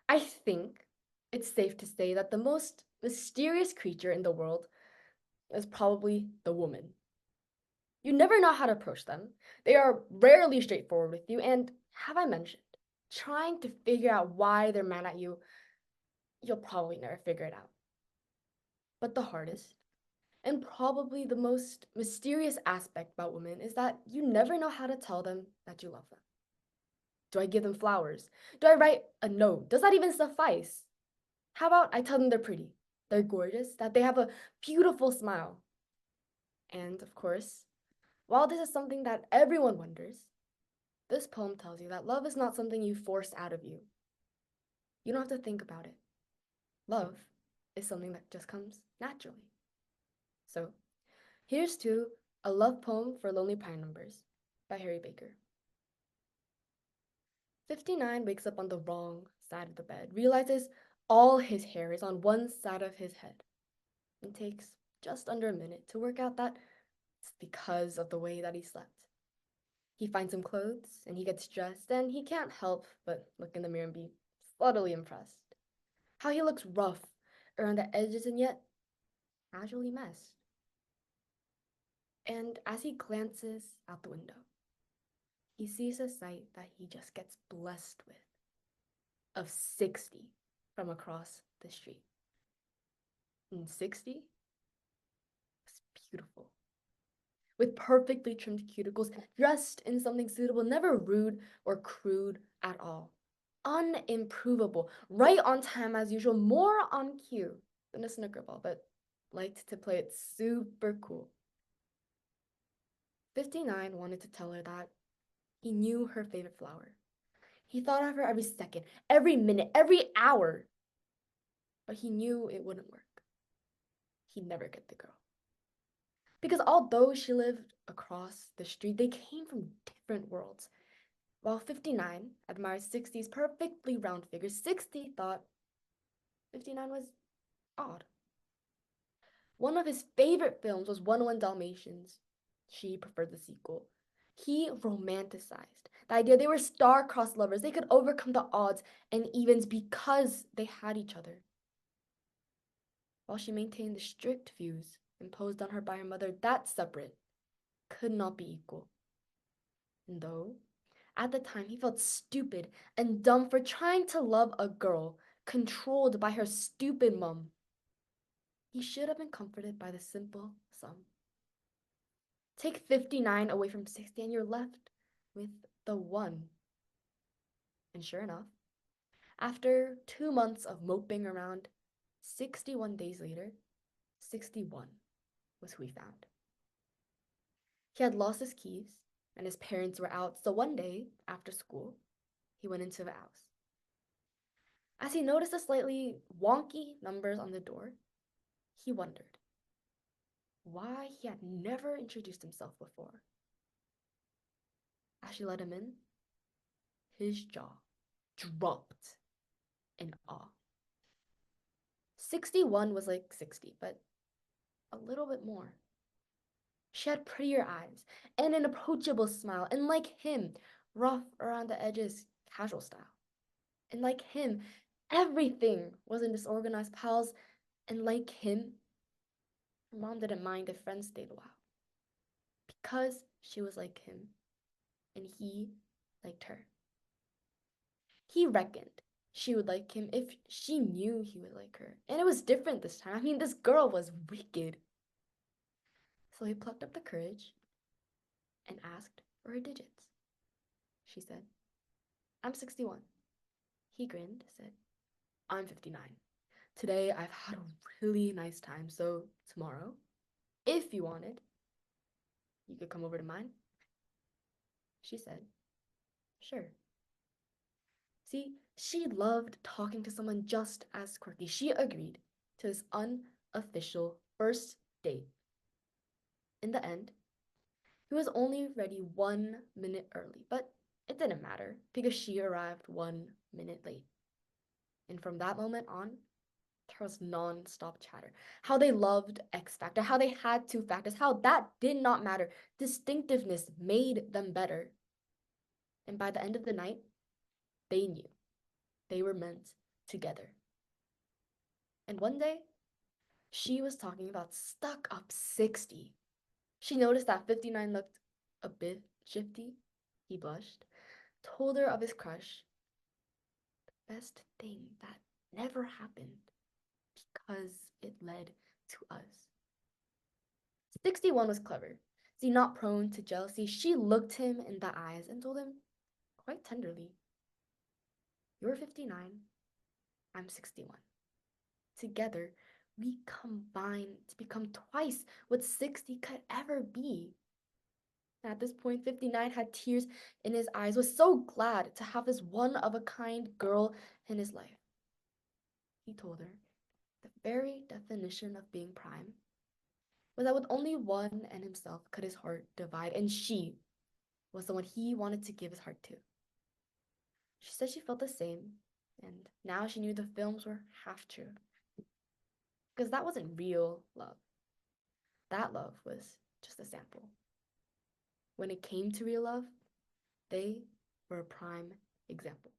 I think it's safe to say that the most mysterious creature in the world is probably the woman. You never know how to approach them. They are rarely straightforward with you, and have I mentioned, trying to figure out why they're mad at you, you'll probably never figure it out. But the hardest, and probably the most mysterious aspect about women is that you never know how to tell them that you love them. Do I give them flowers? Do I write a note? Does that even suffice? How about I tell them they're pretty, they're gorgeous, that they have a beautiful smile? And of course, while this is something that everyone wonders, this poem tells you that love is not something you force out of you. You don't have to think about it. Love is something that just comes naturally. So, here's to A Love Poem for Lonely Prime Numbers by Harry Baker. 59 wakes up on the wrong side of the bed, realizes all his hair is on one side of his head, and takes just under a minute to work out that it's because of the way that he slept. He finds some clothes and he gets dressed, and he can't help but look in the mirror and be subtly impressed. How he looks rough around the edges and yet casually messed. And as he glances out the window, he sees a sight that he just gets blessed with of 60 from across the street. And 60 was beautiful, with perfectly trimmed cuticles, dressed in something suitable, never rude or crude at all. Unimprovable, right on time as usual, more on cue than a snooker ball, but liked to play it super cool. 59 wanted to tell her that he knew her favorite flower. He thought of her every second, every minute, every hour. But he knew it wouldn't work. He'd never get the girl. Because although she lived across the street, they came from different worlds. While 59 admired 60's perfectly round figure, 60 thought 59 was odd. One of his favorite films was 101 Dalmatians. She preferred the sequel. He romanticized the idea they were star-crossed lovers. They could overcome the odds and evens because they had each other. While she maintained the strict views imposed on her by her mother, that separate could not be equal. And though, at the time, he felt stupid and dumb for trying to love a girl controlled by her stupid mum, he should have been comforted by the simple sum. Take 59 away from 60 and you're left with the one. And sure enough, after 2 months of moping around, 61 days later, 61 was who he found. He had lost his keys and his parents were out, so one day after school, he went into the house. As he noticed the slightly wonky numbers on the door, he wondered why he had never introduced himself before. As she let him in, his jaw dropped in awe. 61 was like 60, but a little bit more. She had prettier eyes and an approachable smile, and like him, rough around the edges, casual style. And like him, everything was in disorganized piles, and like him, her mom didn't mind if friends stayed a while. Because she was like him, and he liked her. He reckoned she would like him if she knew he would like her. And it was different this time. I mean, this girl was wicked. So he plucked up the courage and asked for her digits. She said, I'm 61. He grinned, said, I'm 59. Today I've had a really nice time, so tomorrow, if you wanted, you could come over to mine. She said, sure. See, she loved talking to someone just as quirky. She agreed to this unofficial first date. In the end, he was only ready 1 minute early, but it didn't matter because she arrived 1 minute late. And from that moment on, there was non-stop chatter. How they loved X Factor, how they had two factors, how that did not matter. Distinctiveness made them better. And by the end of the night, they knew they were meant together. And one day, she was talking about stuck up 60. She noticed that 59 looked a bit shifty. He blushed, told her of his crush. The best thing that never happened because it led to us. 61 was clever. See, not prone to jealousy, she looked him in the eyes and told him quite tenderly, "You're 59, I'm 61. Together, we combine to become twice what 60 could ever be." At this point, 59 had tears in his eyes, was so glad to have this one-of-a-kind girl in his life. He told her the very definition of being prime was that with only one and himself could his heart divide, and she was the one he wanted to give his heart to. She said she felt the same, and now she knew the films were half true. Because that wasn't real love. That love was just a sample. When it came to real love, they were a prime example.